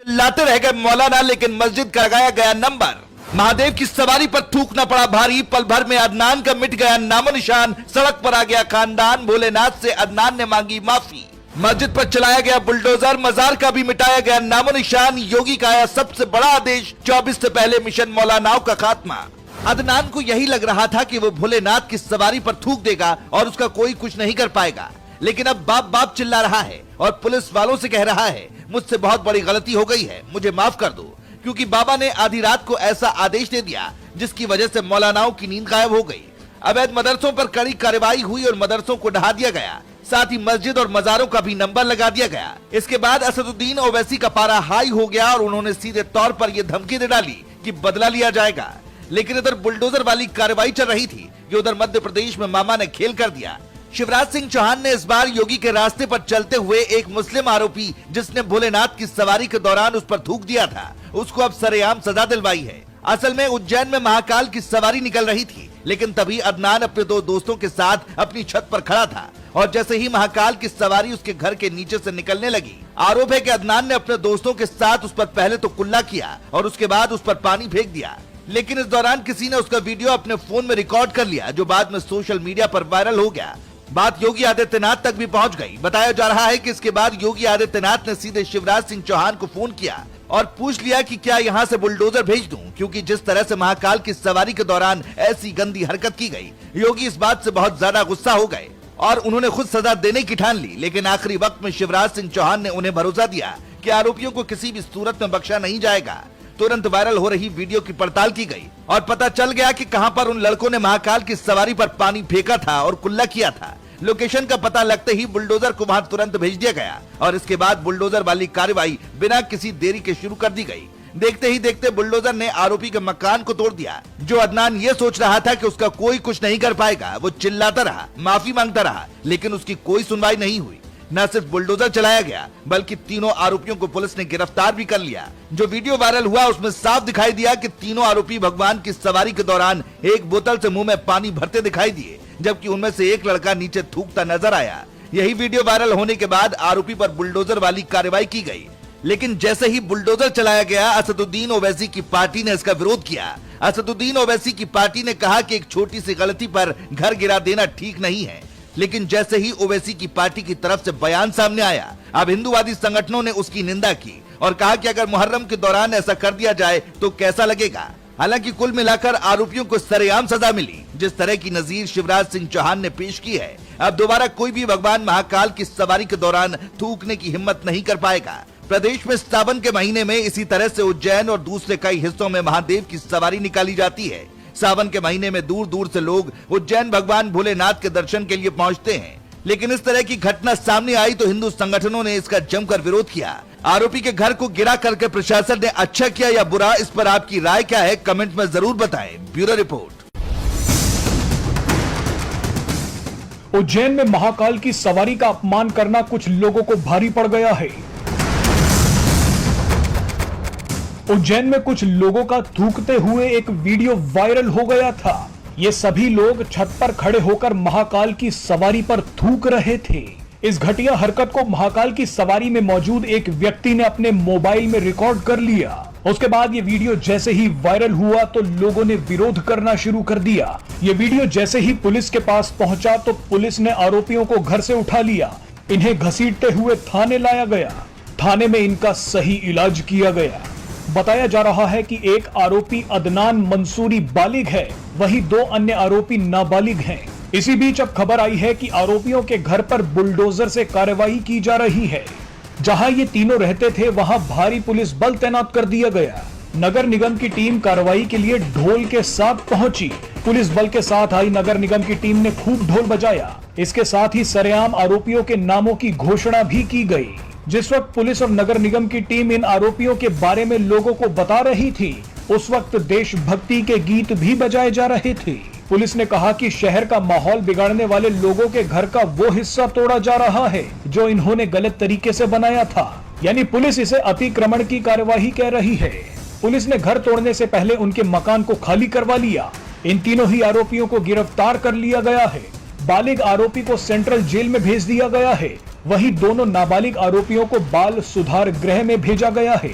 चिल्लाते रह गए मौलाना, लेकिन मस्जिद का लगाया गया नंबर। महादेव की सवारी पर थूकना पड़ा भारी। पल भर में अदनान का मिट गया नामो निशान। सड़क पर आ गया खानदान। भोलेनाथ से अदनान ने मांगी माफी। मस्जिद पर चलाया गया बुलडोजर। मजार का भी मिटाया गया नामो निशान। योगी का आया सबसे बड़ा आदेश, 24 से पहले मिशन मौलानाओं का खात्मा। अदनान को यही लग रहा था कि वो भोलेनाथ की सवारी पर थूक देगा और उसका कोई कुछ नहीं कर पाएगा, लेकिन अब बाप बाप चिल्ला रहा है और पुलिस वालों से कह रहा है, मुझसे बहुत बड़ी गलती हो गई है, मुझे माफ कर दो, क्योंकि बाबा ने आधी रात को ऐसा आदेश दे दिया जिसकी वजह से मौलानाओं की नींद गायब हो गई। अवैध मदरसों पर कड़ी कार्रवाई हुई और मदरसों को ढहा दिया गया। साथ ही मस्जिद और मजारों का भी नंबर लगा दिया गया। इसके बाद असदुद्दीन ओवैसी का पारा हाई हो गया और उन्होंने सीधे तौर पर यह धमकी दे डाली कि बदला लिया जाएगा। लेकिन इधर बुलडोजर वाली कार्रवाई चल रही थी कि उधर मध्य प्रदेश में मामा ने खेल कर दिया। शिवराज सिंह चौहान ने इस बार योगी के रास्ते पर चलते हुए एक मुस्लिम आरोपी जिसने भोलेनाथ की सवारी के दौरान उस पर थूक दिया था, उसको अब सरेआम सजा दिलवाई है। असल में उज्जैन में महाकाल की सवारी निकल रही थी, लेकिन तभी अदनान अपने दो दोस्तों के साथ अपनी छत पर खड़ा था और जैसे ही महाकाल की सवारी उसके घर के नीचे से निकलने लगी, आरोप है कि अदनान ने अपने दोस्तों के साथ उस पर पहले तो कुल्ला किया और उसके बाद उस पर पानी फेंक दिया। लेकिन इस दौरान किसी ने उसका वीडियो अपने फोन में रिकॉर्ड कर लिया, जो बाद में सोशल मीडिया पर वायरल हो गया। बात योगी आदित्यनाथ तक भी पहुंच गई। बताया जा रहा है कि इसके बाद योगी आदित्यनाथ ने सीधे शिवराज सिंह चौहान को फोन किया और पूछ लिया कि क्या यहां से बुलडोजर भेज दूं, क्योंकि जिस तरह से महाकाल की सवारी के दौरान ऐसी गंदी हरकत की गई, योगी इस बात से बहुत ज्यादा गुस्सा हो गए और उन्होंने खुद सजा देने की ठान ली। लेकिन आखिरी वक्त में शिवराज सिंह चौहान ने उन्हें भरोसा दिया कि आरोपियों को किसी भी सूरत में बख्शा नहीं जाएगा। तुरंत वायरल हो रही वीडियो की पड़ताल की गई और पता चल गया कि कहां पर उन लड़कों ने महाकाल की सवारी पर पानी फेंका था और कुल्ला किया था। लोकेशन का पता लगते ही बुलडोजर को वहां तुरंत भेज दिया गया और इसके बाद बुलडोजर वाली कार्रवाई बिना किसी देरी के शुरू कर दी गई। देखते ही देखते बुलडोजर ने आरोपी के मकान को तोड़ दिया। जो अदनान ये सोच रहा था कि उसका कोई कुछ नहीं कर पाएगा, वो चिल्लाता रहा, माफी मांगता रहा, लेकिन उसकी कोई सुनवाई नहीं हुई। न सिर्फ बुलडोजर चलाया गया, बल्कि तीनों आरोपियों को पुलिस ने गिरफ्तार भी कर लिया। जो वीडियो वायरल हुआ उसमें साफ दिखाई दिया कि तीनों आरोपी भगवान की सवारी के दौरान एक बोतल से मुंह में पानी भरते दिखाई दिए, जबकि उनमें से एक लड़का नीचे थूकता नजर आया। यही वीडियो वायरल होने के बाद आरोपी पर बुलडोजर वाली कार्रवाई की गई। लेकिन जैसे ही बुलडोजर चलाया गया, असदुद्दीन ओवैसी की पार्टी ने इसका विरोध किया। असदुद्दीन ओवैसी की पार्टी ने कहा कि एक छोटी सी गलती पर घर गिरा देना ठीक नहीं है। लेकिन जैसे ही ओवैसी की पार्टी की तरफ से बयान सामने आया, अब हिंदूवादी संगठनों ने उसकी निंदा की और कहा कि अगर मुहर्रम के दौरान ऐसा कर दिया जाए तो कैसा लगेगा। हालांकि कुल मिलाकर आरोपियों को सरेआम सजा मिली। जिस तरह की नजीर शिवराज सिंह चौहान ने पेश की है, अब दोबारा कोई भी भगवान महाकाल की सवारी के दौरान थूकने की हिम्मत नहीं कर पाएगा। प्रदेश में सावन के महीने में इसी तरह से उज्जैन और दूसरे कई हिस्सों में महादेव की सवारी निकाली जाती है। सावन के महीने में दूर दूर से लोग उज्जैन भगवान भोलेनाथ के दर्शन के लिए पहुंचते हैं। लेकिन इस तरह की घटना सामने आई तो हिंदू संगठनों ने इसका जमकर विरोध किया। आरोपी के घर को गिरा करके प्रशासन ने अच्छा किया या बुरा, इस पर आपकी राय क्या है, कमेंट में जरूर बताएं। Bureau report. उज्जैन में महाकाल की सवारी का अपमान करना कुछ लोगों को भारी पड़ गया है। उज्जैन में कुछ लोगों का थूकते हुए एक वीडियो वायरल हो गया था। ये सभी लोग छत पर खड़े होकर महाकाल की सवारी पर थूक रहे थे। इस घटिया हरकत को महाकाल की सवारी में मौजूद एक व्यक्ति ने अपने मोबाइल में रिकॉर्ड कर लिया। उसके बाद ये वीडियो जैसे ही वायरल हुआ तो लोगों ने विरोध करना शुरू कर दिया। ये वीडियो जैसे ही पुलिस के पास पहुंचा तो पुलिस ने आरोपियों को घर से उठा लिया। इन्हें घसीटते हुए थाने लाया गया। थाने में इनका सही इलाज किया गया। बताया जा रहा है कि एक आरोपी अदनान मंसूरी बालिग है, वहीं दो अन्य आरोपी नाबालिग हैं। इसी बीच अब खबर आई है कि आरोपियों के घर पर बुलडोजर से कार्रवाई की जा रही है। जहां ये तीनों रहते थे वहां भारी पुलिस बल तैनात कर दिया गया। नगर निगम की टीम कार्रवाई के लिए ढोल के साथ पहुंची। पुलिस बल के साथ आई नगर निगम की टीम ने खूब ढोल बजाया। इसके साथ ही सरेआम आरोपियों के नामों की घोषणा भी की गई। जिस वक्त पुलिस और नगर निगम की टीम इन आरोपियों के बारे में लोगों को बता रही थी, उस वक्त देशभक्ति के गीत भी बजाए जा रहे थे। पुलिस ने कहा कि शहर का माहौल बिगाड़ने वाले लोगों के घर का वो हिस्सा तोड़ा जा रहा है जो इन्होंने गलत तरीके से बनाया था। यानी पुलिस इसे अतिक्रमण की कार्यवाही कह रही है। पुलिस ने घर तोड़ने से पहले उनके मकान को खाली करवा लिया। इन तीनों ही आरोपियों को गिरफ्तार कर लिया गया है। बालिग आरोपी को सेंट्रल जेल में भेज दिया गया है, वहीं दोनों नाबालिग आरोपियों को बाल सुधार गृह में भेजा गया है।